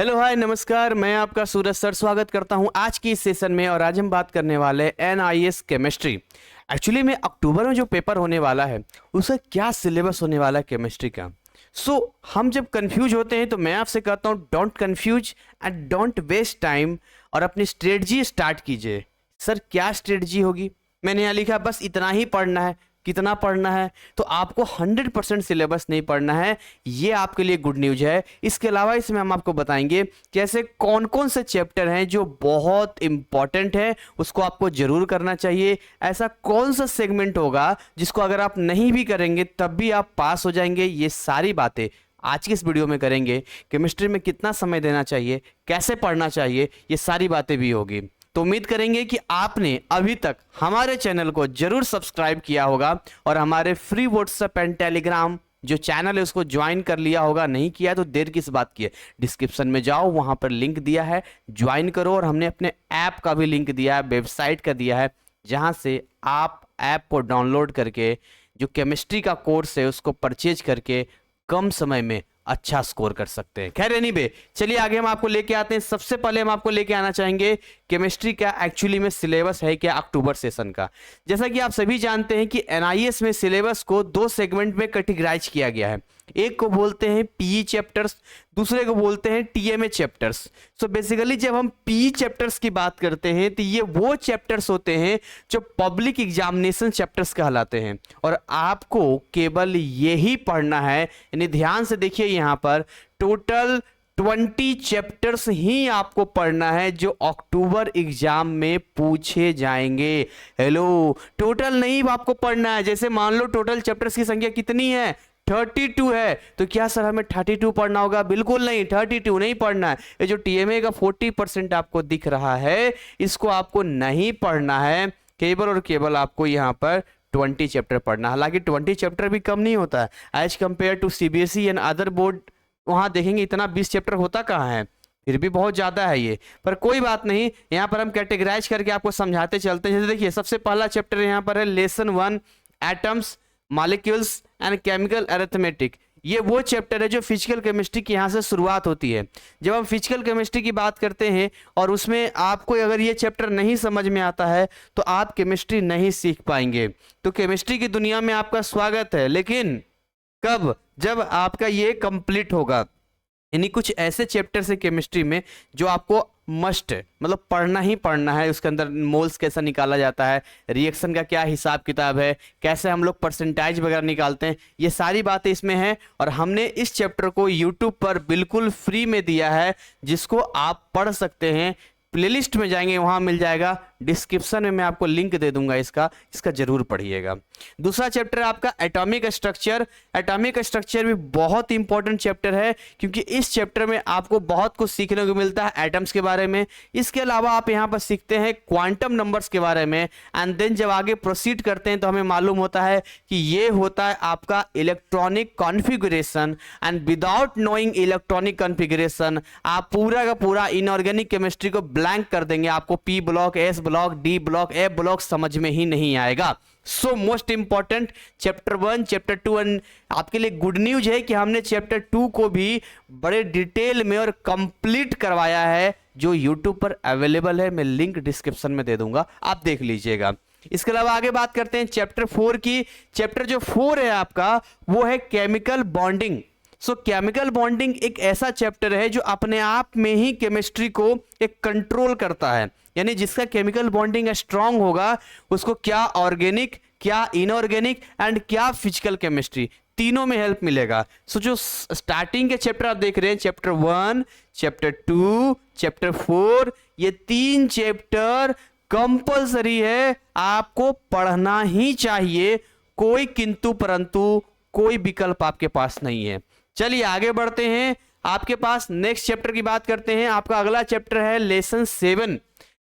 Hello hi नमस्कार, मैं आपका सूरज सर स्वागत करता हूं आज की इस सेशन में। और आज हम बात करने वाले एनआईएस केमिस्ट्री। एक्चुअली में अक्टूबर में जो पेपर होने वाला है उसका क्या सिलेबस होने वाला है केमिस्ट्री का। हम जब कंफ्यूज होते हैं तो मैं आपसे कहता हूं don't confuse and don't waste time और अपनी स्ट्रेटजी स्टार्ट कीजिए। सर क्या स्ट्रेटजी होगी? मैंने यहाँ लिखा बस इतना ही पढ़ना है। कितना पढ़ना है? तो आपको 100% सिलेबस नहीं पढ़ना है, ये आपके लिए गुड न्यूज है। इसके अलावा इसमें हम आपको बताएंगे कैसे कौन कौन से चैप्टर हैं जो बहुत इंपॉर्टेंट है, उसको आपको जरूर करना चाहिए। ऐसा कौन सा सेगमेंट होगा जिसको अगर आप नहीं भी करेंगे तब भी आप पास हो जाएंगे। ये सारी बातें आज की इस वीडियो में करेंगे। केमिस्ट्री में कितना समय देना चाहिए, कैसे पढ़ना चाहिए, ये सारी बातें भी होगी। तो उम्मीद करेंगे कि आपने अभी तक हमारे चैनल को जरूर सब्सक्राइब किया होगा और हमारे फ्री व्हाट्सएप एंड टेलीग्राम जो चैनल है उसको ज्वाइन कर लिया होगा। नहीं किया तो देर किस बात की है, डिस्क्रिप्शन में जाओ, वहां पर लिंक दिया है, ज्वाइन करो। और हमने अपने ऐप का भी लिंक दिया है, वेबसाइट का दिया है, जहां से आप ऐप को डाउनलोड करके जो केमिस्ट्री का कोर्स है उसको परचेज करके कम समय में अच्छा स्कोर कर सकते हैं। खैर एनीवे, चलिए आगे हम आपको लेके आते हैं। सबसे पहले हम आपको लेके आना चाहेंगे केमिस्ट्री का एक्चुअली में सिलेबस है क्या अक्टूबर सेशन का। जैसा कि आप सभी जानते हैं कि एनआईएस में सिलेबस को दो सेगमेंट में कैटेगराइज किया गया है। एक को बोलते हैं पीई चैप्टर्स, दूसरे को बोलते हैं टीएमए चैप्टर्स। सो बेसिकली जब हम पीई चैप्टर्स की बात करते हैं तो ये वो चैप्टर्स होते हैं जो पब्लिक एग्जामिनेशन चैप्टर्स कहलाते हैं और आपको केवल यही पढ़ना है। यानी ध्यान से देखिए, यहां पर टोटल 20 चैप्टर्स ही आपको पढ़ना है जो अक्टूबर एग्जाम में पूछे जाएंगे। हेलो, टोटल नहीं आपको पढ़ना है। जैसे मान लो टोटल चैप्टर्स की संख्या कितनी है, 32 है, तो क्या सर हमें 32 पढ़ना होगा? बिल्कुल नहीं, 32 नहीं पढ़ना है। ये जो टीएमए का 40% आपको दिख रहा है इसको आपको नहीं पढ़ना है। केवल और केवल आपको यहाँ पर 20 चैप्टर पढ़ना। हालांकि 20 चैप्टर भी कम नहीं होता है as compare to CBSE and other board. वहां देखेंगे इतना 20 चैप्टर होता कहाँ है, फिर भी बहुत ज्यादा है ये। पर कोई बात नहीं, यहाँ पर हम कैटेगराइज करके आपको समझाते चलते हैं। जैसे देखिए, सबसे पहला चैप्टर यहाँ पर है lesson 1 atoms molecules and chemical arithmetic. ये वो चैप्टर है जो फिजिकल केमिस्ट्री की यहाँ से शुरुआत होती है। जब हम फिजिकल केमिस्ट्री की बात करते हैं और उसमें आपको अगर ये चैप्टर नहीं समझ में आता है तो आप केमिस्ट्री नहीं सीख पाएंगे। तो केमिस्ट्री की दुनिया में आपका स्वागत है, लेकिन कब? जब आपका ये कंप्लीट होगा। यानी कुछ ऐसे चैप्टर है केमिस्ट्री में जो आपको मस्ट मतलब पढ़ना ही पढ़ना है। उसके अंदर मोल्स कैसा निकाला जाता है, रिएक्शन का क्या हिसाब किताब है, कैसे हम लोग परसेंटेज वगैरह निकालते हैं, ये सारी बातें इसमें हैं। और हमने इस चैप्टर को यूट्यूब पर बिल्कुल फ्री में दिया है जिसको आप पढ़ सकते हैं। प्लेलिस्ट में जाएंगे वहां मिल जाएगा, डिस्क्रिप्शन में मैं आपको लिंक दे दूंगा, इसका जरूर पढ़िएगा। दूसरा चैप्टर आपका एटॉमिक स्ट्रक्चर। एटॉमिक स्ट्रक्चर भी बहुत इंपॉर्टेंट चैप्टर है क्योंकि इस चैप्टर में आपको बहुत कुछ सीखने को मिलता है एटम्स के बारे में। इसके अलावा आप यहाँ पर सीखते हैं क्वांटम नंबर्स के बारे में। एंड देन जब आगे प्रोसीड करते हैं तो हमें मालूम होता है कि ये होता है आपका electronic configuration. And without knowing electronic configuration आप पूरा का पूरा इनऑर्गेनिक केमिस्ट्री को ब्लैंक कर देंगे। आपको P block, S block, D block, A block समझ में ही नहीं आएगा। So most important chapter 1, chapter 2 and आपके लिए गुड न्यूज है कि हमने चैप्टर 2 को भी बड़े डिटेल में और कंप्लीट करवाया है जो यूट्यूब पर अवेलेबल है। मैं लिंक डिस्क्रिप्शन में दे दूंगा, आप देख लीजिएगा। इसके अलावा आगे बात करते हैं चैप्टर 4 की। चैप्टर जो 4 है आपका वो है केमिकल बॉन्डिंग। केमिकल बॉन्डिंग एक ऐसा चैप्टर है जो अपने आप में ही केमिस्ट्री को एक कंट्रोल करता है। यानी जिसका केमिकल बॉन्डिंग स्ट्रांग होगा उसको क्या ऑर्गेनिक, क्या इनऑर्गेनिक एंड क्या फिजिकल केमिस्ट्री तीनों में हेल्प मिलेगा। जो स्टार्टिंग के चैप्टर आप देख रहे हैं, चैप्टर 1, चैप्टर 2, चैप्टर 4, ये 3 चैप्टर कंपलसरी है, आपको पढ़ना ही चाहिए। कोई किंतु परंतु, कोई विकल्प आपके पास नहीं है। चलिए आगे बढ़ते हैं, आपके पास नेक्स्ट चैप्टर की बात करते हैं। आपका अगला चैप्टर है लेसन 7।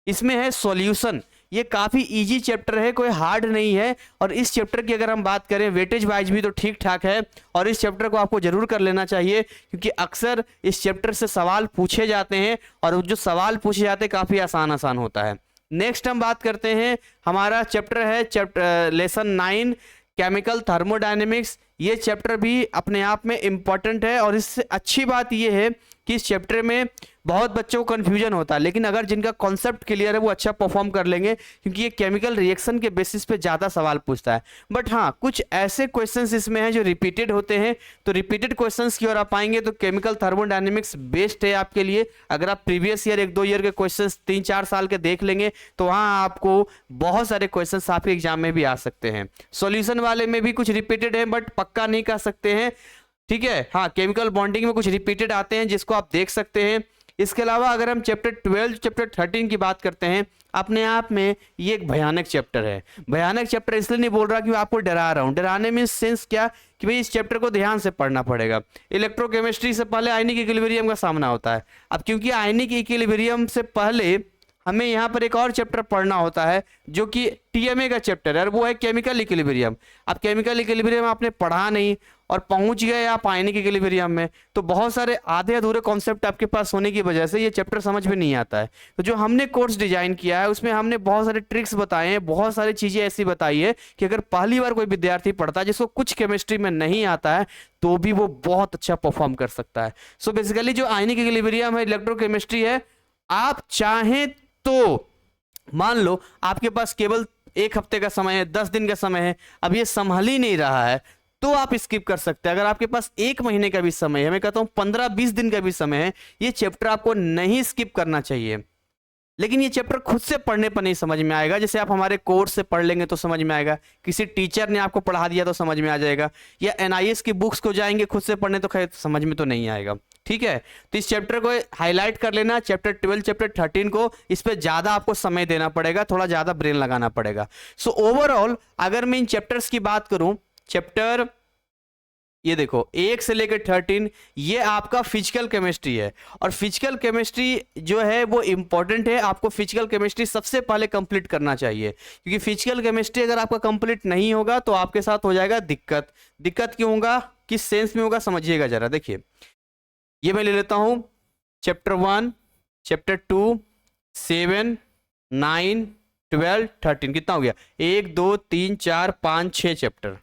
इसमें है सॉल्यूशन। ये काफी इजी चैप्टर है, कोई हार्ड नहीं है। और इस चैप्टर की अगर हम बात करें वेटेज वाइज भी तो ठीक ठाक है और इस चैप्टर को आपको जरूर कर लेना चाहिए क्योंकि अक्सर इस चैप्टर से सवाल पूछे जाते हैं और जो सवाल पूछे जाते हैं काफी आसान होता है। नेक्स्ट हम बात करते हैं, हमारा चैप्टर है लेसन 9 केमिकल थर्मोडायनेमिक्स। ये चैप्टर भी अपने आप में इंपॉर्टेंट है और इससे अच्छी बात यह है कि इस चैप्टर में बहुत बच्चों को कंफ्यूजन होता है, लेकिन अगर जिनका कॉन्सेप्ट क्लियर है वो अच्छा परफॉर्म कर लेंगे, क्योंकि ये केमिकल रिएक्शन के बेसिस पे ज़्यादा सवाल पूछता है। बट हाँ, कुछ ऐसे क्वेश्चंस इसमें हैं जो रिपीटेड होते हैं, तो रिपीटेड क्वेश्चंस की ओर आप आएंगे तो केमिकल थर्मोडायनेमिक्स बेस्ट है आपके लिए। अगर आप प्रीवियस ईयर 1-2 ईयर के क्वेश्चंस 3-4 साल के देख लेंगे तो वहाँ आपको बहुत सारे क्वेश्चंस आपके एग्जाम में भी आ सकते हैं। सॉल्यूशन वाले में भी कुछ रिपीटेड है, बट पक्का नहीं कह सकते हैं, ठीक है। हाँ, केमिकल बॉन्डिंग में कुछ रिपीटेड आते हैं जिसको आप देख सकते हैं। इसके अलावा अगर हम चैप्टर 12 चैप्टर 13 की बात करते हैं, अपने आप में ये एक भयानक चैप्टर है। भयानक चैप्टर इसलिए नहीं बोल रहा कि मैं आपको डरा रहा हूँ, डराने में सेंस क्या कि भाई इस चैप्टर को ध्यान से पढ़ना पड़ेगा। इलेक्ट्रोकेमिस्ट्री से पहले आयनिक इक्विलिब्रियम का सामना होता है। अब क्योंकि आयनिक इक्विलिब्रियम से पहले हमें यहाँ पर एक और चैप्टर पढ़ना होता है जो कि टीएमए का चैप्टर है, और वो है केमिकल इक्विलिब्रियम। अब केमिकल इक्विलिब्रियम आपने पढ़ा नहीं और पहुंच गए आप आयनिक इक्विलिब्रियम में, तो बहुत सारे आधे अधूरे कॉन्सेप्ट आपके पास होने की वजह से ये चैप्टर समझ में नहीं आता है। तो जो हमने कोर्स डिजाइन किया है उसमें हमने बहुत सारे ट्रिक्स बताए हैं, बहुत सारी चीजें ऐसी बताई है कि अगर पहली बार कोई विद्यार्थी पढ़ता है जिसको कुछ केमिस्ट्री में नहीं आता है तो भी वो बहुत अच्छा परफॉर्म कर सकता है। सो बेसिकली जो आयनिक इक्विलिब्रियम है, इलेक्ट्रोकेमिस्ट्री है, आप चाहें तो मान लो आपके पास केवल 1 हफ्ते का समय है, 10 दिन का समय है, अब ये संभल ही नहीं रहा है तो आप स्किप कर सकते हैं। अगर आपके पास 1 महीने का भी समय है, मैं कहता हूं 15-20 दिन का भी समय है, ये चैप्टर आपको नहीं स्किप करना चाहिए। लेकिन ये चैप्टर खुद से पढ़ने पर नहीं समझ में आएगा। जैसे आप हमारे कोर्स से पढ़ लेंगे तो समझ में आएगा, किसी टीचर ने आपको पढ़ा दिया तो समझ में आ जाएगा, या एनआईएस की बुक्स को जाएंगे खुद से पढ़ने तो खैर समझ में तो नहीं आएगा, ठीक है। तो इस चैप्टर को हाईलाइट कर लेना, चैप्टर 12 चैप्टर 13 को, इस पर ज्यादा आपको समय देना पड़ेगा, थोड़ा ज्यादा ब्रेन लगाना पड़ेगा। सो ओवरऑल अगर मैं इन चैप्टर्स की बात करूं, चैप्टर ये देखो 1 से लेकर 13 ये आपका फिजिकल केमिस्ट्री है, और फिजिकल केमिस्ट्री जो है वो इंपॉर्टेंट है। आपको फिजिकल केमिस्ट्री सबसे पहले कंप्लीट करना चाहिए, क्योंकि फिजिकल केमिस्ट्री अगर आपका कंप्लीट नहीं होगा तो आपके साथ हो जाएगा दिक्कत। दिक्कत क्यों होगा, किस सेंस में होगा, समझिएगा जरा। देखिए ये मैं ले लेता हूं चैप्टर 1 चैप्टर 2 7 9 12 13, कितना हो गया, 1 2 3 4 5 6 चैप्टर।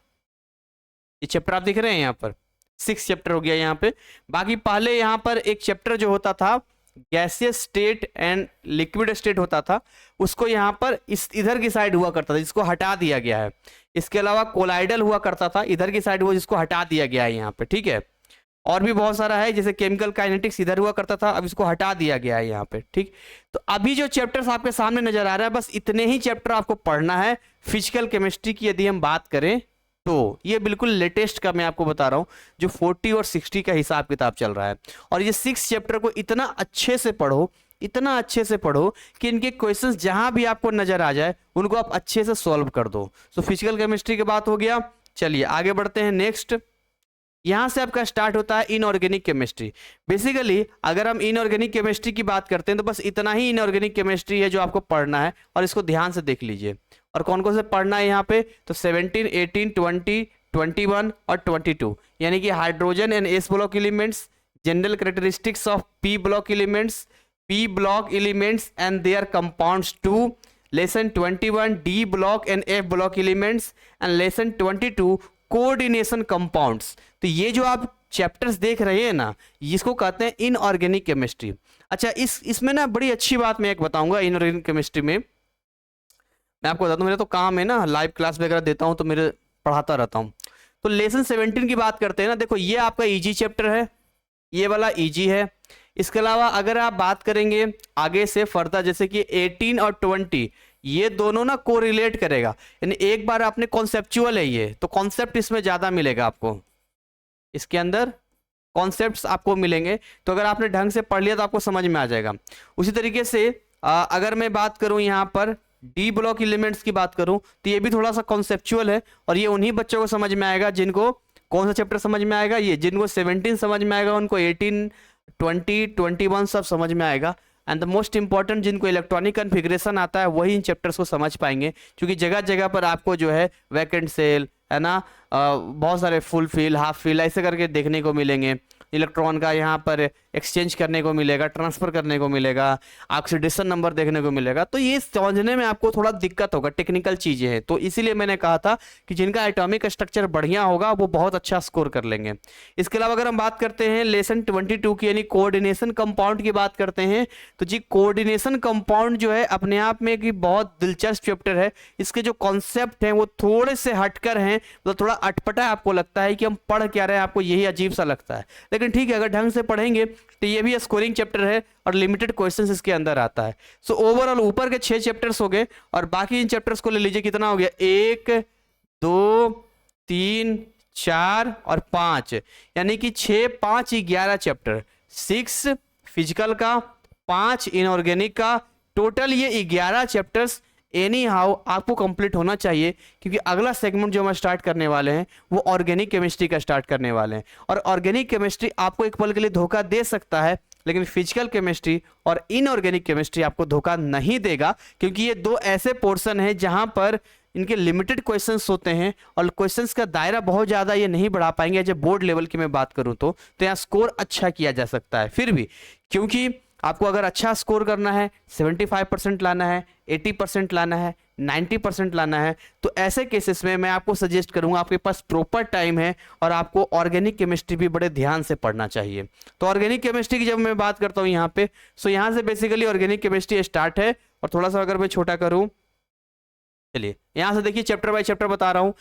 ये चैप्टर आप दिख रहे हैं यहाँ पर 6 चैप्टर हो गया यहाँ पे। बाकी पहले यहाँ पर एक चैप्टर जो होता था gaseous state and liquid state होता था, उसको यहाँ पर इस इधर की साइड हुआ करता था, जिसको हटा दिया गया है। इसके अलावा कोलाइडल हुआ करता था, इधर की साइड वो जिसको हटा दिया गया है यहाँ पे, ठीक है। और भी बहुत सारा है, जैसे केमिकल काइनेटिक्स इधर हुआ करता था, अब इसको हटा दिया गया है यहाँ पे, ठीक। तो अभी जो चैप्टर्स आपके सामने नजर आ रहा है, बस इतने ही चैप्टर आपको पढ़ना है फिजिकल केमिस्ट्री की। यदि हम बात करें तो ये बिल्कुल लेटेस्ट का मैं आपको बता रहा हूं, जो 40 और 60 का हिसाब किताब चल रहा है। और ये 6 चैप्टर को इतना अच्छे से पढ़ो, इतना अच्छे से पढ़ो कि इनके क्वेश्चंस जहां भी आपको नजर आ जाए उनको आप अच्छे से सॉल्व कर दो। सो फिजिकल केमिस्ट्री की बात हो गया, चलिए आगे बढ़ते हैं। नेक्स्ट यहां से आपका स्टार्ट होता है इनऑर्गेनिक केमिस्ट्री। बेसिकली अगर हम इनऑर्गेनिक केमिस्ट्री की बात करते हैं तो बस इतना ही इनऑर्गेनिक केमिस्ट्री है जो आपको पढ़ना है, और इसको ध्यान से देख लीजिए। और कौन कौन से पढ़ना है यहाँ पे, तो 17 18 20 21 और 22, यानी कि hydrogen and S block elements, general characteristics of P block elements, P block elements and there compounds 2, lesson 21 D block and F block elements, and lesson 22 coordination compounds. तो ये जो आप चैप्टर्स देख रहे हैं ना, इसको कहते हैं इनऑर्गेनिक केमिस्ट्री। अच्छा, इसमें ना बड़ी अच्छी बात मैं एक बताऊंगा इनऑर्गेनिक केमिस्ट्री में। मैं आपको बता दूं, मेरा तो काम है ना, लाइव क्लास वगैरह देता हूं तो मेरे पढ़ाता रहता हूं। तो लेसन 17 की बात करते हैं ना, देखो ये आपका इजी चैप्टर है, ये वाला इजी है। इसके अलावा अगर आप बात करेंगे आगे से फर्दर, जैसे कि 18 और 20, ये दोनों ना कोरिलेट करेगा, यानी एक बार आपने कॉन्सेप्चुअल है ये, तो कॉन्सेप्ट इसमें ज्यादा मिलेगा आपको, इसके अंदर कॉन्सेप्ट्स आपको मिलेंगे। तो अगर आपने ढंग से पढ़ लिया तो आपको समझ में आ जाएगा। उसी तरीके से अगर मैं बात करूं यहाँ पर डी ब्लॉक एलिमेंट्स की बात करूं, तो ये भी थोड़ा सा कॉन्सेप्चुअल है, और ये उन्हीं बच्चों को समझ में आएगा जिनको कौन सा चैप्टर समझ में आएगा, ये जिनको 17 समझ में आएगा उनको 18 20 21 सब समझ में आएगा। एंड द मोस्ट इंपॉर्टेंट जिनको इलेक्ट्रॉनिक कॉन्फ़िगरेशन आता है वही इन चैप्टर्स को समझ पाएंगे, क्योंकि जगह जगह पर आपको जो है वैकेंट सेल है ना, बहुत सारे फुल फिल हाफ फिल ऐसे करके देखने को मिलेंगे। इलेक्ट्रॉन का यहाँ पर एक्सचेंज करने को मिलेगा, ट्रांसफर करने को मिलेगा, ऑक्सीडेशन नंबर देखने को मिलेगा। तो ये समझने में आपको थोड़ा दिक्कत होगा, टेक्निकल चीजें हैं। तो इसीलिए मैंने कहा था कि जिनका एटॉमिक स्ट्रक्चर बढ़िया होगा वो बहुत अच्छा स्कोर कर लेंगे। इसके अलावा अगर हम बात करते हैं लेसन 22 की यानी कोऑर्डिनेशन कंपाउंड की बात करते हैं, तो जी कोऑर्डिनेशन कंपाउंड जो है अपने आप में एक बहुत दिलचस्प चैप्टर है। इसके जो कॉन्सेप्ट हैं वो थोड़े से हटकर हैं, मतलब थोड़ा अटपटा आपको लगता है कि हम पढ़ क्या रहे हैं, आपको यही अजीब सा लगता है, लेकिन ठीक है अगर ढंग से पढ़ेंगे तो ये भी स्कोरिंग चैप्टर है और लिमिटेड क्वेश्चंस इसके अंदर आता है। सो ओवरऑल ऊपर के 6 चैप्टर्स हो गए और बाकी इन चैप्टर्स को ले लीजिए, कितना हो गया 1 2 3 4 और 5, यानी कि 6 5 11 चैप्टर, 6 फिजिकल का, 5 इनऑर्गेनिक का, टोटल ये 11 चैप्टर्स एनी हाउ आपको कंप्लीट होना चाहिए, क्योंकि अगला सेगमेंट जो हम स्टार्ट करने वाले हैं वो ऑर्गेनिक केमिस्ट्री का स्टार्ट करने वाले हैं। और ऑर्गेनिक केमिस्ट्री आपको एक पल के लिए धोखा दे सकता है, लेकिन फिजिकल केमिस्ट्री और इनऑर्गेनिक केमिस्ट्री आपको धोखा नहीं देगा, क्योंकि ये दो ऐसे पोर्शन हैं जहां पर इनके लिमिटेड क्वेश्चंस होते हैं और क्वेश्चंस का दायरा बहुत ज़्यादा ये नहीं बढ़ा पाएंगे। जब बोर्ड लेवल की मैं बात करूं तो यहाँ स्कोर अच्छा किया जा सकता है। फिर भी क्योंकि आपको अगर अच्छा स्कोर करना है, 75% लाना है, 80% लाना है, 90% लाना है, तो ऐसे केसेस में मैं आपको सजेस्ट करूंगा, आपके पास प्रॉपर टाइम है और आपको ऑर्गेनिक केमिस्ट्री भी बड़े ध्यान से पढ़ना चाहिए। तो ऑर्गेनिक केमिस्ट्री की जब मैं बात करता हूं यहाँ पे, सो यहाँ से बेसिकली ऑर्गेनिक केमिस्ट्री स्टार्ट है। और थोड़ा सा अगर मैं छोटा करूं, चलिए यहां से देखिए चैप्टर बाय चैप्टर बता रहा हूं।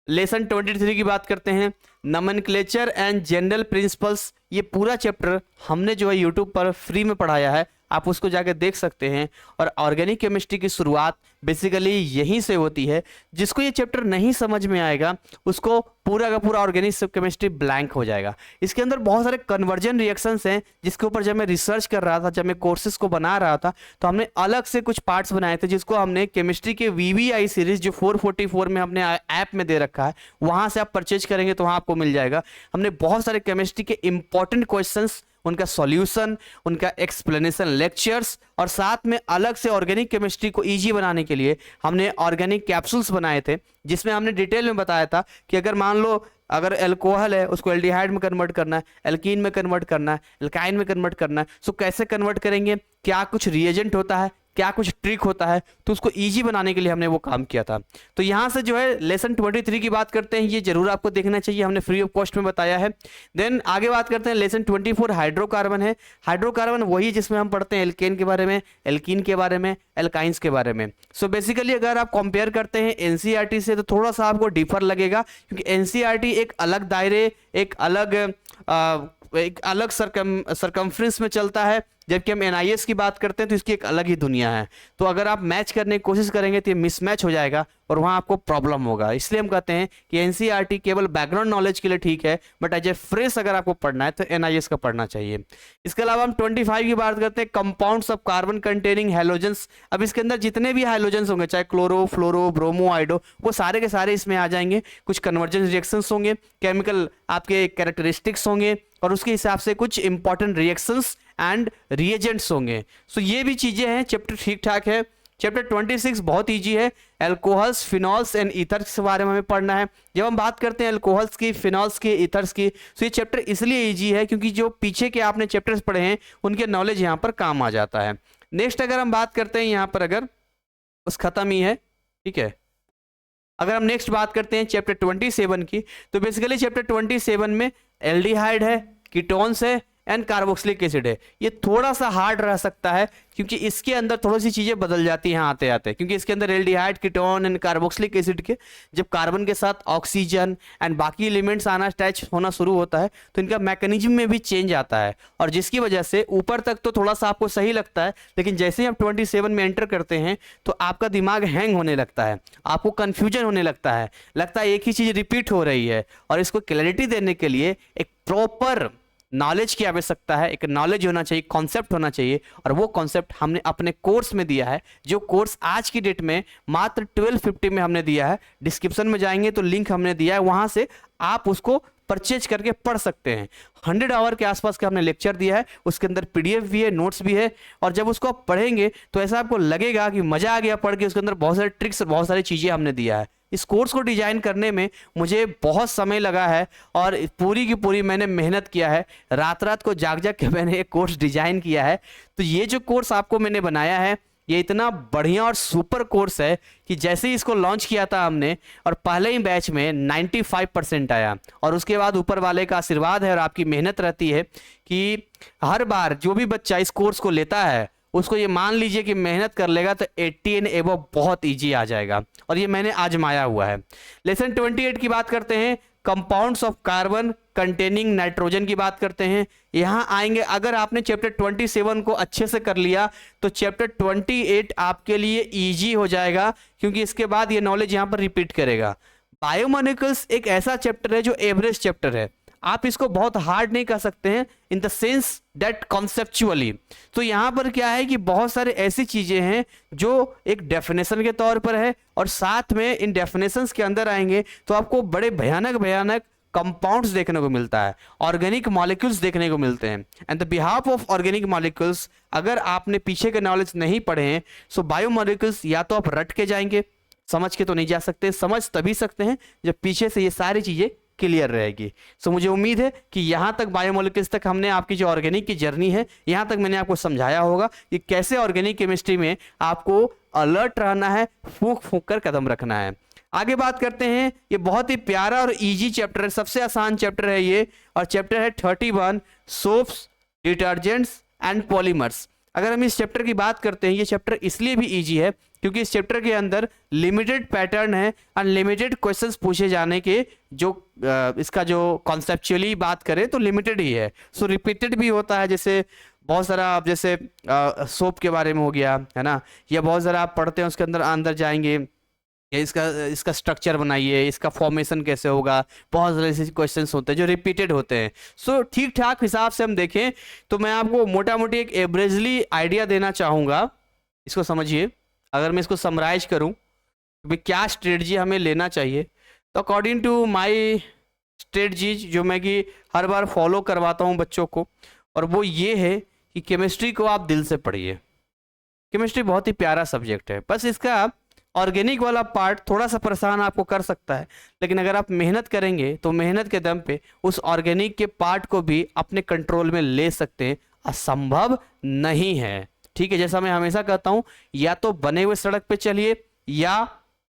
लेसन 23 की बात करते हैं, नोमेनक्लेचर एंड जनरल प्रिंसिपल्स। ये पूरा चैप्टर हमने जो है यूट्यूब पर फ्री में पढ़ाया है, आप उसको जाके देख सकते हैं। और ऑर्गेनिक केमिस्ट्री की शुरुआत बेसिकली यहीं से होती है। जिसको ये चैप्टर नहीं समझ में आएगा उसको पूरा का पूरा ऑर्गेनिक केमिस्ट्री ब्लैंक हो जाएगा। इसके अंदर बहुत सारे कन्वर्जन रिएक्शंस हैं, जिसके ऊपर जब मैं रिसर्च कर रहा था, जब मैं कोर्सेज को बना रहा था, तो हमने अलग से कुछ पार्ट्स बनाए थे, जिसको हमने केमिस्ट्री के VVI सीरीज जो 444 में हमने ऐप में दे रखा है, वहां से आप परचेज करेंगे तो वहां आपको मिल जाएगा। हमने बहुत सारे केमिस्ट्री के इंपॉर्टेंट क्वेश्चंस, उनका सॉल्यूशन, उनका एक्सप्लेनेशन लेक्चर्स, और साथ में अलग से ऑर्गेनिक केमिस्ट्री को इजी बनाने के लिए हमने ऑर्गेनिक कैप्सूल्स बनाए थे, जिसमें हमने डिटेल में बताया था कि अगर मान लो अगर एल्कोहल है उसको एल्डिहाइड में कन्वर्ट करना है, एल्कीन में कन्वर्ट करना है, एल्काइन में कन्वर्ट करना है, सो कैसे कन्वर्ट करेंगे, क्या कुछ रिएजेंट होता है, क्या कुछ ट्रिक होता है, तो उसको इजी बनाने के लिए हमने वो काम किया था। तो यहाँ से जो है लेसन 23 की बात करते हैं, ये जरूर आपको देखना चाहिए, हमने फ्री ऑफ कॉस्ट में बताया है। देन आगे बात करते हैं लेसन 24 हाइड्रोकार्बन है। हाइड्रोकार्बन वही जिसमें हम पढ़ते हैं एल्केन के बारे में, एल्कीन के बारे में, एल्काइंस के बारे में। सो बेसिकली अगर आप कंपेयर करते हैं एनसीईआरटी से तो थोड़ा सा आपको डिफर लगेगा, क्योंकि एनसीईआरटी एक अलग दायरे, एक अलग सरकमफ्रेंस में चलता है, जबकि हम एनआईएस की बात करते हैं तो इसकी एक अलग ही दुनिया है। तो अगर आप मैच करने की कोशिश करेंगे तो ये मिसमैच हो जाएगा और वहां आपको प्रॉब्लम होगा। इसलिए हम कहते हैं कि एनसीईआरटी केवल बैकग्राउंड नॉलेज के लिए ठीक है, बट एज ए फ्रेश अगर आपको पढ़ना है तो एनआईएस का पढ़ना चाहिए। इसके अलावा हम 25 की बात करते हैं, compounds of carbon containing halogens. अब इसके अंदर जितने भी हैलोजेंस होंगे, चाहे क्लोरो, फ्लोरो, ब्रोमो, आइडो, वो सारे के सारे इसमें आ जाएंगे। कुछ कन्वर्जेंस रिएक्शंस होंगे, केमिकल आपके कैरेक्टरिस्टिक्स होंगे, और उसके हिसाब से कुछ इंपॉर्टेंट रिएक्शंस एंड रिएजेंट्स होंगे। सो ये भी चीजें हैं, चैप्टर ठीक ठाक है। चैप्टर 26 बहुत इजी है, एल्कोहल्स, फिनॉल्स एंड ईथर्स के बारे में हमें पढ़ना है। जब हम बात करते हैं एल्कोहल्स की, फिनॉल्स की, ईथर्स की, तो ये चैप्टर इसलिए इजी है क्योंकि जो पीछे के आपने चैप्टर्स पढ़े हैं उनके नॉलेज यहाँ पर काम आ जाता है। नेक्स्ट अगर हम बात करते हैं यहाँ पर, अगर बस खत्म ही है, ठीक है। अगर हम नेक्स्ट बात करते हैं चैप्टर 27 की, तो बेसिकली चैप्टर 27 में एल्डिहाइड है, कीटोन्स है एंड कार्बोक्सिलिक एसिड है। ये थोड़ा सा हार्ड रह सकता है क्योंकि इसके अंदर थोड़ी सी चीजें बदल जाती हैं आते आते, क्योंकि इसके अंदर aldehyde, ketone and carboxylic acid के जब कार्बन के साथ ऑक्सीजन एंड बाकी एलिमेंट्स आना अटैच होना शुरू होता है तो इनका मैकेनिज्म में भी चेंज आता है, और जिसकी वजह से ऊपर तक तो थोड़ा सा आपको सही लगता है, लेकिन जैसे ही आप 27 में एंटर करते हैं तो आपका दिमाग हैंग होने लगता है, आपको कंफ्यूजन होने लगता है एक ही चीज रिपीट हो रही है। और इसको क्लैरिटी देने के लिए एक प्रॉपर नॉलेज की आवश्यकता है, एक नॉलेज होना चाहिए, कॉन्सेप्ट होना चाहिए, और वो कॉन्सेप्ट हमने अपने कोर्स में दिया है, जो कोर्स आज की डेट में मात्र 1250 में हमने दिया है। डिस्क्रिप्शन में जाएंगे तो लिंक हमने दिया है, वहां से आप उसको परचेज करके पढ़ सकते हैं। 100 आवर के आसपास का हमने लेक्चर दिया है, उसके अंदर पीडीएफ भी है, नोट्स भी है, और जब उसको आप पढ़ेंगे तो ऐसा आपको लगेगा कि मजा आ गया पढ़ के। उसके अंदर बहुत सारे ट्रिक्स, बहुत सारी चीजें हमने दिया है। इस कोर्स को डिजाइन करने में मुझे बहुत समय लगा है और पूरी की पूरी मैंने मेहनत किया है, रात रात को जाग जाग के मैंने एक कोर्स डिजाइन किया है। तो ये जो कोर्स आपको मैंने बनाया है, ये इतना बढ़िया और सुपर कोर्स है कि जैसे ही इसको लॉन्च किया था हमने और पहले ही बैच में 95% आया, और उसके बाद ऊपर वाले का आशीर्वाद है और आपकी मेहनत रहती है कि हर बार जो भी बच्चा इस कोर्स को लेता है उसको ये मान लीजिए कि मेहनत कर लेगा तो 80 एंड एबव बहुत इजी आ जाएगा, और ये मैंने आजमाया हुआ है। लेसन 28 की बात करते हैं, compounds of carbon containing nitrogen की बात करते हैं। यहां आएंगे, अगर आपने चैप्टर 27 को अच्छे से कर लिया तो चैप्टर 28 आपके लिए इजी हो जाएगा, क्योंकि इसके बाद ये नॉलेज यहां पर रिपीट करेगा। बायोमोलिक्यूल्स एक ऐसा चैप्टर है जो एवरेज चैप्टर है, आप इसको बहुत हार्ड नहीं कर सकते हैं in the sense that conceptually. तो यहां पर क्या है कि बहुत सारे ऐसी चीजें हैं जो एक डेफिनेशन के तौर पर है, और साथ में इन डेफिनेशंस के अंदर आएंगे तो आपको बड़े भयानक भयानक कंपाउंड्स देखने को मिलता है, ऑर्गेनिक मॉलिक्यूल्स देखने को मिलते हैं। And the behalf of organic molecules, अगर आपने पीछे के नॉलेज नहीं पढ़े हैं सो बायोमोलिक्यूल्स या तो आप रट के जाएंगे, समझ के तो नहीं जा सकते, समझ तभी सकते हैं जब पीछे से ये सारी चीजें क्लियर रहेगी। सो मुझे उम्मीद है कि यहां तक बायोमोलिक्यूल्स तक हमने आपकी जो ऑर्गेनिक की जर्नी है, यहां तक मैंने आपको समझाया होगा कि कैसे ऑर्गेनिक केमिस्ट्री में आपको अलर्ट रहना है, फूंक फूंक कर कदम रखना है। आगे बात करते हैं, ये बहुत ही प्यारा और इजी चैप्टर है, सबसे आसान चैप्टर है ये, और चैप्टर है 31 सोप्स, डिटर्जेंट्स एंड पॉलीमर्स। अगर हम इस चैप्टर की बात करते हैं, ये चैप्टर इसलिए भी इजी है क्योंकि इस चैप्टर के अंदर लिमिटेड पैटर्न है, अनलिमिटेड क्वेश्चंस पूछे जाने के, जो इसका जो कॉन्सेप्चुअली बात करें तो लिमिटेड ही है। सो रिपीटेड भी होता है, जैसे बहुत सारा आप जैसे सोप के बारे में हो गया है ना, या बहुत सारा आप पढ़ते हैं उसके अंदर अंदर जाएंगे, इसका स्ट्रक्चर बनाइए, इसका फॉर्मेशन कैसे होगा, बहुत सारे ऐसे क्वेश्चंस होते हैं जो रिपीटेड होते हैं। सो ठीक ठाक हिसाब से हम देखें तो मैं आपको मोटा मोटी एक एवरेजली आइडिया देना चाहूँगा, इसको समझिए। अगर मैं इसको समराइज करूं कि क्या स्ट्रेटजी हमें लेना चाहिए, तो अकॉर्डिंग टू माय स्ट्रेटजीज जो मैं कि हर बार फॉलो करवाता हूं बच्चों को, और वो ये है कि केमिस्ट्री को आप दिल से पढ़िए। केमिस्ट्री बहुत ही प्यारा सब्जेक्ट है, बस इसका ऑर्गेनिक वाला पार्ट थोड़ा सा परेशान आपको कर सकता है, लेकिन अगर आप मेहनत करेंगे तो मेहनत के दम पे उस ऑर्गेनिक के पार्ट को भी अपने कंट्रोल में ले सकते हैं। असंभव नहीं है, ठीक है। जैसा मैं हमेशा कहता हूं, या तो बने हुए सड़क पे चलिए या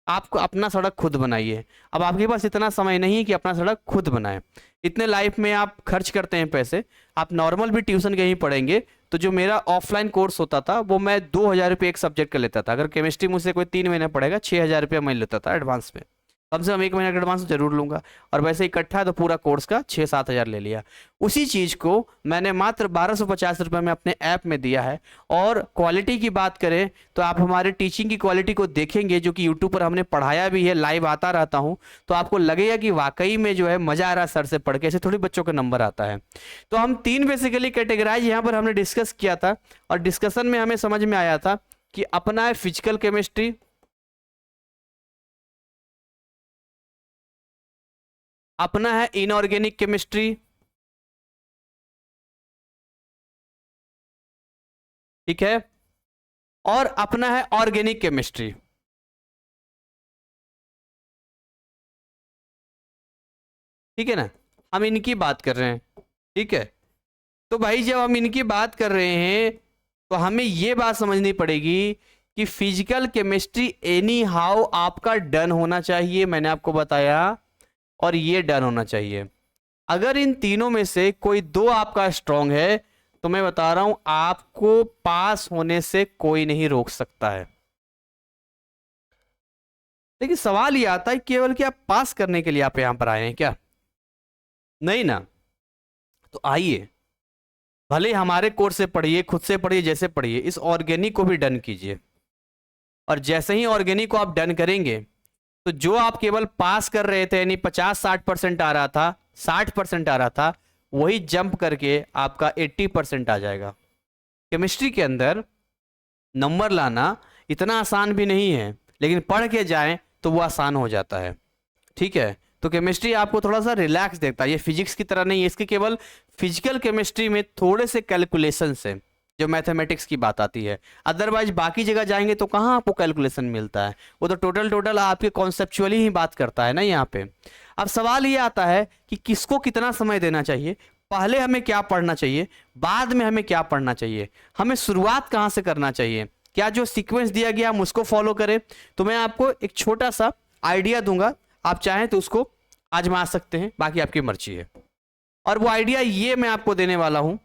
आपको अपना सड़क खुद बनाइए। अब आपके पास इतना समय नहीं है कि अपना सड़क खुद बनाएं, इतने लाइफ में आप खर्च करते हैं पैसे। आप नॉर्मल भी ट्यूशन कहीं पढ़ेंगे तो जो मेरा ऑफलाइन कोर्स होता था वो मैं 2000 रुपये एक सब्जेक्ट का लेता था। अगर केमिस्ट्री मुझसे कोई 3 महीने पढ़ेगा 6000 रुपया मैं लेता था एडवांस में, कम से कम 1 महीने का एडवांस जरूर लूंगा, और वैसे इकट्ठा तो पूरा कोर्स का 6-7 हज़ार ले लिया। उसी चीज़ को मैंने मात्र 1250 रुपये में अपने ऐप में दिया है। और क्वालिटी की बात करें तो आप हमारे टीचिंग की क्वालिटी को देखेंगे, जो कि यूट्यूब पर हमने पढ़ाया भी है, लाइव आता रहता हूँ, तो आपको लगेगा कि वाकई में जो है मज़ा आ रहा है सर से पढ़ के, ऐसे थोड़ी बच्चों का नंबर आता है। तो हम 3 बेसिकली कैटेगराइज यहाँ पर हमने डिस्कस किया था, और डिस्कशन में हमें समझ में आया था कि अपना है फिजिकल केमिस्ट्री, अपना है इनऑर्गेनिक केमिस्ट्री, ठीक है, और अपना है ऑर्गेनिक केमिस्ट्री। ठीक है ना, हम इनकी बात कर रहे हैं, ठीक है। तो भाई जब हम इनकी बात कर रहे हैं तो हमें यह बात समझनी पड़ेगी कि फिजिकल केमिस्ट्री एनी हाउ आपका डन होना चाहिए, मैंने आपको बताया, और ये डन होना चाहिए। अगर इन तीनों में से कोई 2 आपका स्ट्रांग है तो मैं बता रहा हूं आपको पास होने से कोई नहीं रोक सकता है। लेकिन सवाल ये आता है केवल कि आप पास करने के लिए आप यहां पर आए हैं क्या? नहीं ना। तो आइए, भले हमारे कोर्स से पढ़िए, खुद से पढ़िए, जैसे पढ़िए, इस ऑर्गेनिक को भी डन कीजिए। और जैसे ही ऑर्गेनिक को आप डन करेंगे तो जो आप केवल पास कर रहे थे, यानी 50-60% आ रहा था, 60% आ रहा था, वही जंप करके आपका 80% आ जाएगा। केमिस्ट्री के अंदर नंबर लाना इतना आसान भी नहीं है, लेकिन पढ़ के जाएं तो वो आसान हो जाता है, ठीक है। तो केमिस्ट्री आपको थोड़ा सा रिलैक्स देता है, ये फिजिक्स की तरह नहीं है, इसके केवल फिजिकल केमिस्ट्री में थोड़े से कैलकुलेशंस है जो मैथमेटिक्स की बात आती है। अदरवाइज बाकी जगह जाएंगे तो कहाँ आपको कैलकुलेशन मिलता है, वो तो टोटल आपके कॉन्सेप्चुअली ही बात करता है ना यहाँ पे। अब सवाल ये आता है कि किसको कितना समय देना चाहिए, पहले हमें क्या पढ़ना चाहिए, बाद में हमें क्या पढ़ना चाहिए, हमें शुरुआत कहाँ से करना चाहिए, क्या जो सीक्वेंस दिया गया हम उसको फॉलो करें। तो मैं आपको एक छोटा सा आइडिया दूंगा, आप चाहें तो उसको आजमा सकते हैं, बाकी आपकी मर्जी है। और वो आइडिया ये मैं आपको देने वाला हूं,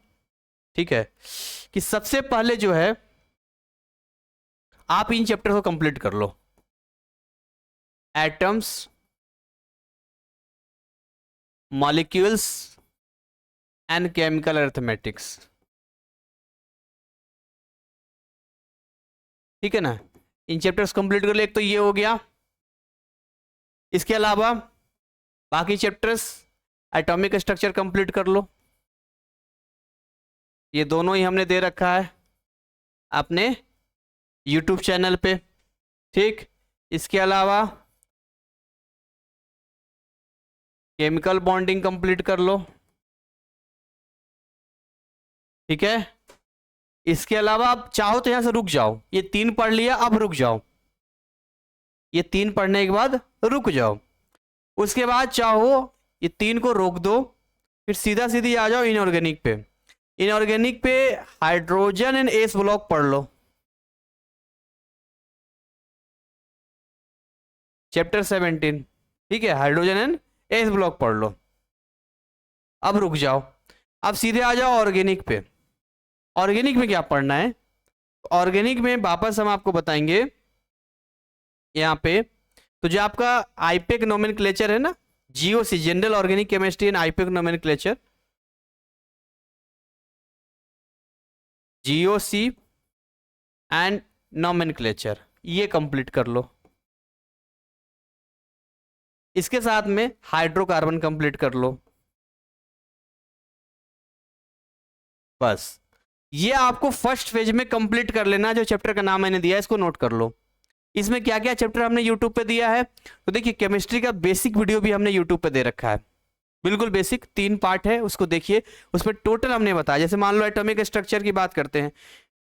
ठीक है, कि सबसे पहले जो है आप इन चैप्टर को कंप्लीट कर लो, atoms, molecules and chemical arithmetics, ठीक है ना। इन चैप्टर्स कंप्लीट कर ले, एक तो ये हो गया। इसके अलावा बाकी चैप्टर्स एटॉमिक स्ट्रक्चर कंप्लीट कर लो, ये दोनों ही हमने दे रखा है अपने यूट्यूब चैनल पे, ठीक। इसके अलावा केमिकल बॉन्डिंग कंप्लीट कर लो, ठीक है। इसके अलावा आप चाहो तो यहां से रुक जाओ, ये 3 पढ़ लिया, अब रुक जाओ, ये 3 पढ़ने के बाद रुक जाओ। उसके बाद चाहो ये 3 को रोक दो, फिर सीधा सीधी आ जाओ इनऑर्गेनिक पे। इनऑर्गेनिक पे हाइड्रोजन एंड एस ब्लॉक पढ़ लो, चैप्टर 17, ठीक है, हाइड्रोजन एंड एस ब्लॉक पढ़ लो। अब रुक जाओ, अब सीधे आ जाओ ऑर्गेनिक पे। ऑर्गेनिक में क्या पढ़ना है, ऑर्गेनिक में वापस हम आपको बताएंगे यहाँ पे, तो जो आपका आईपेक नोमेनक्लेचर है ना, GOC general organic chemistry and IUPAC nomenclature, GOC and nomenclature, ये कंप्लीट कर लो। इसके साथ में हाइड्रोकार्बन कंप्लीट कर लो, बस ये आपको फर्स्ट फेज में कंप्लीट कर लेना। जो चैप्टर का नाम मैंने दिया है इसको नोट कर लो। इसमें क्या क्या चैप्टर हमने यूट्यूब पे दिया है, तो देखिए केमिस्ट्री का बेसिक वीडियो भी हमने यूट्यूब पे दे रखा है, बिल्कुल बेसिक 3 पार्ट है, उसको देखिए। उसमें टोटल हमने बताया, जैसे मान लो एटॉमिक स्ट्रक्चर की बात करते हैं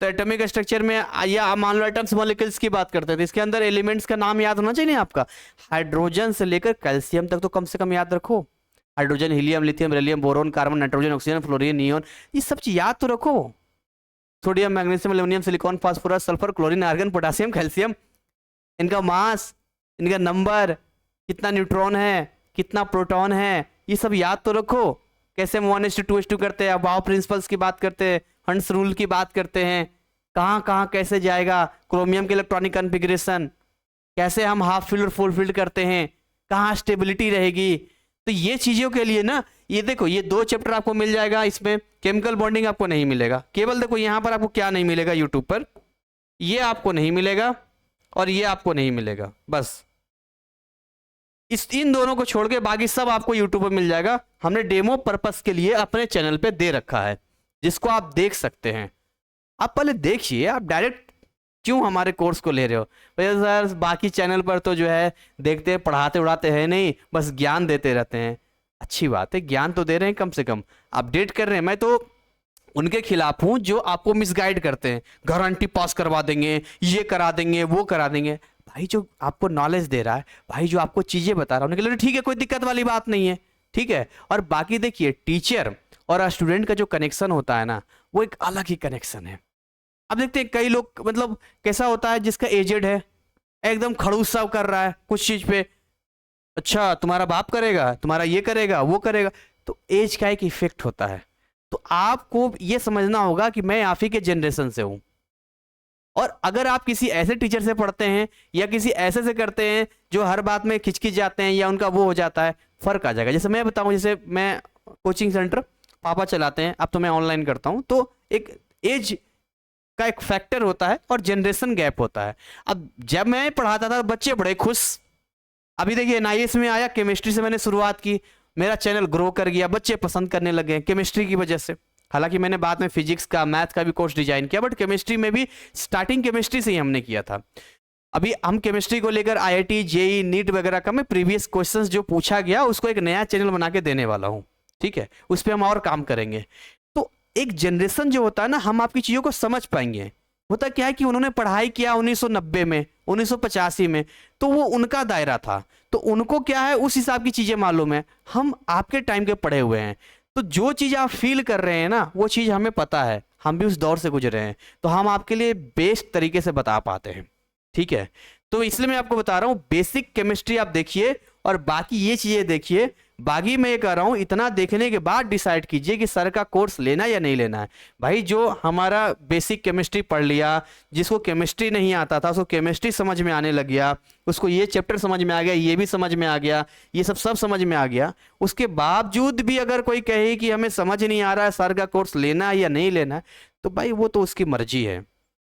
तो एटॉमिक स्ट्रक्चर में, या मान लो एटम्स मॉलिक्यूल्स की बात करते हैं तो इसके अंदर एलिमेंट्स का नाम याद होना चाहिए आपका, हाइड्रोजन से लेकर कैल्शियम तक तो कम से कम याद रखो। Hydrogen, helium, lithium, beryllium, boron, carbon, nitrogen, oxygen, fluorine, neon, ये सब चीज याद तो रखो। Sodium, magnesium, aluminium, silicon, phosphorus, sulphur, chlorine, argon, potassium, calcium, इनका मास, इनका नंबर, कितना न्यूट्रॉन है, कितना प्रोटॉन है, ये सब याद तो रखो। कैसे हम 1:2:2 करते हैं, अबाव प्रिंसिपल्स की बात करते हैं, हंट्स रूल की बात करते हैं, कहाँ कहाँ कैसे जाएगा, क्रोमियम के इलेक्ट्रॉनिक कॉन्फ़िगरेशन, कैसे हम हाफ फील्ड और फुल फील्ड करते हैं, कहाँ स्टेबिलिटी रहेगी। तो ये चीजों के लिए ना, ये देखो ये 2 चैप्टर आपको मिल जाएगा, इसमें केमिकल बॉन्डिंग आपको नहीं मिलेगा। केवल देखो यहाँ पर आपको क्या नहीं मिलेगा, यूट्यूब पर ये आपको नहीं मिलेगा और ये आपको नहीं मिलेगा, बस इन दोनों को छोड़ के बाकी सब आपको यूट्यूब पर मिल जाएगा। हमने डेमो पर्पस के लिए अपने चैनल पे दे रखा है, जिसको आप देख सकते हैं। आप पहले देखिए, आप डायरेक्ट क्यों हमारे कोर्स को ले रहे हो? भैया सर बाकी चैनल पर तो जो है देखते हैं, पढ़ाते उड़ाते हैं नहीं, बस ज्ञान देते रहते हैं। अच्छी बात है, ज्ञान तो दे रहे हैं, कम से कम अपडेट कर रहे हैं। मैं तो उनके खिलाफ हूं जो आपको मिसगाइड करते हैं, गारंटी पास करवा देंगे, ये करा देंगे, वो करा देंगे। भाई जो आपको नॉलेज दे रहा है, भाई जो आपको चीजें बता रहा है, उनके लिए ठीक है, कोई दिक्कत वाली बात नहीं है, ठीक है। और बाकी देखिए टीचर और स्टूडेंट का जो कनेक्शन होता है ना, वो एक अलग ही कनेक्शन है। अब देखते हैं कई लोग, मतलब कैसा होता है, जिसका एजेड है एकदम खड़ूस सा कर रहा है कुछ चीज पे, अच्छा तुम्हारा बाप करेगा, तुम्हारा ये करेगा, वो करेगा, तो एज का एक इफेक्ट होता है। तो आपको ये समझना होगा कि मैं आप ही के जनरेशन से हूं, और अगर आप किसी ऐसे टीचर से पढ़ते हैं या किसी ऐसे से करते हैं जो हर बात में खिचखिच जाते हैं या उनका वो हो जाता है, फर्क आ जाएगा। जैसे मैं बताऊं, जैसे मैं कोचिंग सेंटर पापा चलाते हैं, अब तो मैं ऑनलाइन करता हूं, तो एक एज का एक फैक्टर होता है और जनरेशन गैप होता है। अब जब मैं पढ़ाता था बच्चे बड़े खुश, अभी देखिए NIS में आया, केमिस्ट्री से मैंने शुरुआत की, मेरा चैनल ग्रो कर गया, बच्चे पसंद करने लगे केमिस्ट्री की वजह से। हालांकि मैंने बाद में फिजिक्स का, मैथ का भी कोर्स डिजाइन किया, बट केमिस्ट्री में भी स्टार्टिंग केमिस्ट्री से ही हमने किया था। अभी हम केमिस्ट्री को लेकर आईआईटी, जेई, नीट वगैरह का मैं प्रीवियस क्वेश्चंस जो पूछा गया उसको एक नया चैनल बना के देने वाला हूँ, ठीक है, उस पर हम और काम करेंगे। तो एक जनरेशन जो होता है ना, हम आपकी चीज़ों को समझ पाएंगे। होता क्या है कि उन्होंने पढ़ाई किया 1990 में, 1985 में, तो वो उनका दायरा था, तो उनको क्या है उस हिसाब की चीज़ें मालूम है। हम आपके टाइम के पढ़े हुए हैं, तो जो चीज़ आप फील कर रहे हैं ना, वो चीज़ हमें पता है, हम भी उस दौर से गुजरे हैं, तो हम आपके लिए बेस्ट तरीके से बता पाते हैं, ठीक है। तो इसलिए मैं आपको बता रहा हूँ बेसिक केमिस्ट्री आप देखिए और बाकी ये चीज़ें देखिए। बाकी मैं ये कह रहा हूँ इतना देखने के बाद डिसाइड कीजिए कि सर का कोर्स लेना या नहीं लेना है। भाई जो हमारा बेसिक केमिस्ट्री पढ़ लिया, जिसको केमिस्ट्री नहीं आता था उसको केमिस्ट्री समझ में आने लग गया, उसको ये चैप्टर समझ में आ गया, ये भी समझ में आ गया, ये सब समझ में आ गया, उसके बावजूद भी अगर कोई कहे कि हमें समझ नहीं आ रहा है सर का कोर्स लेना है या नहीं लेना है, तो भाई वो तो उसकी मर्जी है।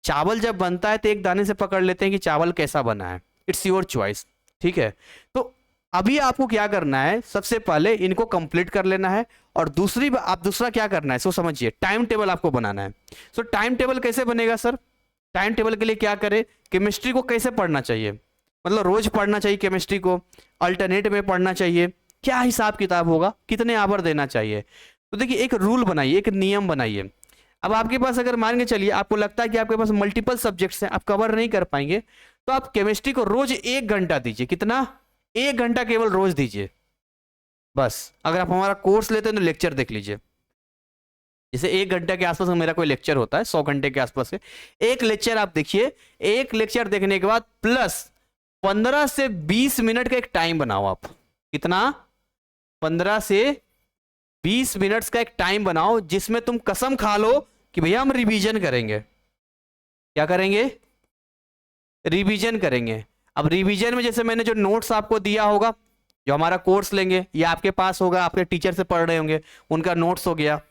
चावल जब बनता है तो एक दाने से पकड़ लेते हैं कि चावल कैसा बना है, इट्स योर चॉइस, ठीक है। तो अभी आपको क्या करना है, सबसे पहले इनको कंप्लीट कर लेना है, और दूसरा क्या करना है सो समझिए, टाइम टेबल आपको बनाना है। सो टाइम टेबल कैसे बनेगा सर? टाइम टेबल के लिए क्या करें, केमिस्ट्री को कैसे पढ़ना चाहिए, मतलब रोज पढ़ना चाहिए केमिस्ट्री को, अल्टरनेट में पढ़ना चाहिए, क्या हिसाब किताब होगा, कितने आवर देना चाहिए। तो देखिए एक रूल बनाइए, एक नियम बनाइए। अब आपके पास अगर मान के चलिए आपको लगता है कि आपके पास मल्टीपल सब्जेक्ट्स हैं, आप कवर नहीं कर पाएंगे, तो आप केमिस्ट्री को रोज 1 घंटा दीजिए। कितना? 1 घंटा केवल रोज दीजिए बस। अगर आप हमारा कोर्स लेते हैं तो लेक्चर देख लीजिए, जैसे 1 घंटे के आसपास मेरा कोई लेक्चर होता है, 100 घंटे के आसपास के, एक लेक्चर आप देखिए। एक लेक्चर देखने के बाद प्लस 15 से 20 मिनट का एक टाइम बनाओ आप। कितना? 15 से 20 मिनट्स का एक टाइम बनाओ जिसमें तुम कसम खा लो कि भैया हम रिवीजन करेंगे। क्या करेंगे? रिवीजन करेंगे। अब रिवीजन में जैसे मैंने जो नोट्स आपको दिया होगा, जो हमारा कोर्स लेंगे या आपके पास होगा, आपके टीचर से पढ़ रहे होंगे, उनका नोट्स हो गया,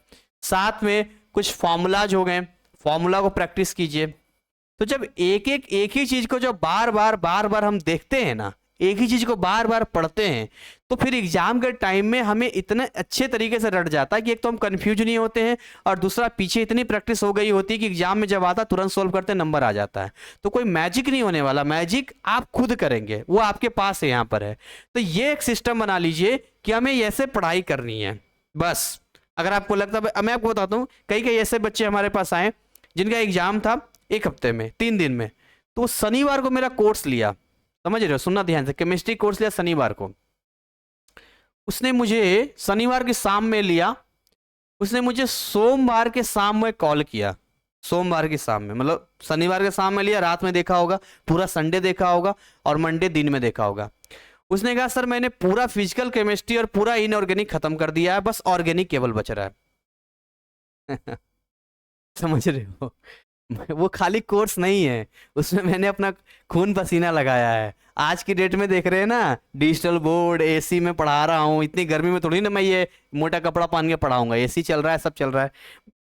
साथ में कुछ फॉर्मूलाज हो गए, फॉर्मूला को प्रैक्टिस कीजिए। तो जब एक ही चीज को जब बार बार हम देखते हैं ना, एक ही चीज को बार बार पढ़ते हैं, तो फिर एग्जाम के टाइम में हमें इतने अच्छे तरीके से रट जाता है कि एक तो हम कंफ्यूज नहीं होते हैं, और दूसरा पीछे इतनी प्रैक्टिस हो गई होती है कि एग्जाम में जब आता तुरंत सोल्व करते नंबर आ जाता है। तो कोई मैजिक नहीं होने वाला, मैजिक आप खुद करेंगे, वो आपके पास है, यहाँ पर है। तो ये एक सिस्टम बना लीजिए कि हमें ऐसे पढ़ाई करनी है बस। अगर आपको लगता है, मैं आपको बताता हूँ, कई ऐसे बच्चे हमारे पास आए जिनका एग्जाम था 1 हफ्ते में, 3 दिन में, तो शनिवार को मेरा कोर्स लिया, समझ रहे हो, सुनना ध्यान से, केमिस्ट्री कोर्स लिया शनिवार को। उसने मुझे शनिवार की शाम में लिया, उसने मुझे सोमवार के शाम में कॉल किया। सोमवार की शाम में मतलब शनिवार के शाम में लिया, रात में देखा होगा, पूरा संडे देखा होगा और मंडे दिन में देखा होगा। उसने कहा सर मैंने पूरा फिजिकल केमिस्ट्री और पूरा इनऑर्गेनिक खत्म कर दिया है, बस ऑर्गेनिक केवल बच रहा है। समझ रहे हो, वो खाली कोर्स नहीं है, उसमें मैंने अपना खून पसीना लगाया है। आज की डेट में देख रहे हैं ना, डिजिटल बोर्ड, एसी में पढ़ा रहा हूँ, इतनी गर्मी में थोड़ी ना मैं ये मोटा कपड़ा पहन के पढ़ाऊंगा, एसी चल रहा है, सब चल रहा है,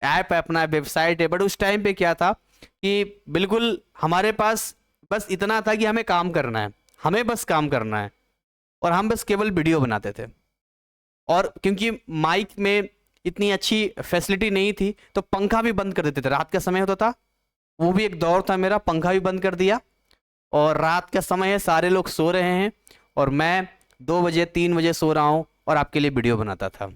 ऐप है अपना, वेबसाइट है। बट उस टाइम पे क्या था कि बिल्कुल हमारे पास बस इतना था कि हमें काम करना है, हमें बस काम करना है, और हम बस केवल वीडियो बनाते थे। और क्योंकि माइक में इतनी अच्छी फैसिलिटी नहीं थी तो पंखा भी बंद कर देते थे, रात का समय होता था, वो भी एक दौर था मेरा, पंखा भी बंद कर दिया, और रात का समय है, सारे लोग सो रहे हैं, और मैं 2 बजे 3 बजे सो रहा हूँ और आपके लिए वीडियो बनाता था,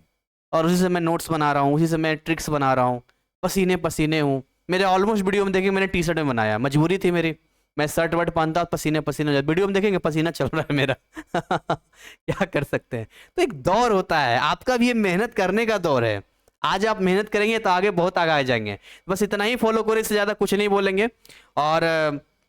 और उसी से मैं नोट्स बना रहा हूँ, उसी से मैं ट्रिक्स बना रहा हूँ, पसीने पसीने हूँ। मेरे ऑलमोस्ट वीडियो में देखिए मैंने टी शर्ट में बनाया, मजबूरी थी मेरी, मैं शर्ट वर्ट पहनता पसीने पसीने हो जाते, वीडियो में देखेंगे पसीना चल रहा है मेरा। क्या कर सकते हैं। तो एक दौर होता है, आपका भी ये मेहनत करने का दौर है। आज आप मेहनत करेंगे तो आगे बहुत आगे आ जाएंगे। बस इतना ही फॉलो करें, इससे ज़्यादा कुछ नहीं बोलेंगे। और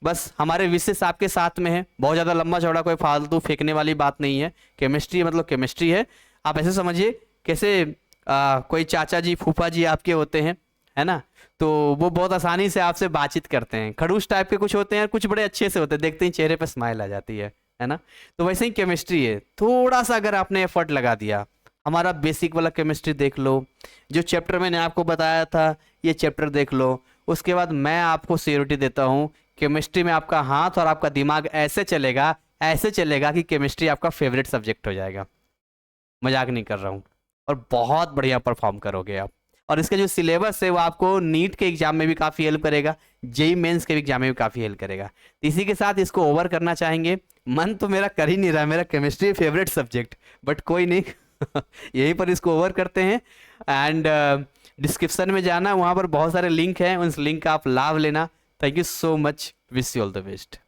बस हमारे विशेष आपके साथ में है, बहुत ज़्यादा लंबा चौड़ा कोई फालतू फेंकने वाली बात नहीं है। केमिस्ट्री मतलब केमिस्ट्री है, आप ऐसे समझिए कैसे कोई चाचा जी फूफा जी आपके होते हैं, है ना, तो वो बहुत आसानी से आपसे बातचीत करते हैं। खड़ूस टाइप के कुछ होते हैं, कुछ बड़े अच्छे से होते हैं, देखते ही चेहरे पे स्माइल आ जाती है ना। तो वैसे ही केमिस्ट्री है, थोड़ा सा अगर आपने एफर्ट लगा दिया, हमारा बेसिक वाला केमिस्ट्री देख लो, जो चैप्टर मैंने आपको बताया था ये चैप्टर देख लो, उसके बाद मैं आपको श्योरिटी देता हूँ केमिस्ट्री में आपका हाथ और आपका दिमाग ऐसे चलेगा कि केमिस्ट्री आपका फेवरेट सब्जेक्ट हो जाएगा। मजाक नहीं कर रहा हूँ, और बहुत बढ़िया परफॉर्म करोगे आप। और इसका जो सिलेबस है वो आपको नीट के एग्जाम में भी काफ़ी हेल्प करेगा, जेई मेंस के एग्जाम में भी काफ़ी हेल्प करेगा। तो इसी के साथ इसको ओवर करना चाहेंगे। मन तो मेरा कर ही नहीं रहा, मेरा केमिस्ट्री फेवरेट सब्जेक्ट, बट कोई नहीं यहीं पर इसको ओवर करते हैं। एंड डिस्क्रिप्शन में जाना, वहाँ पर बहुत सारे लिंक हैं, उस लिंक का आप लाभ लेना। Thank you so much, wish you all the best.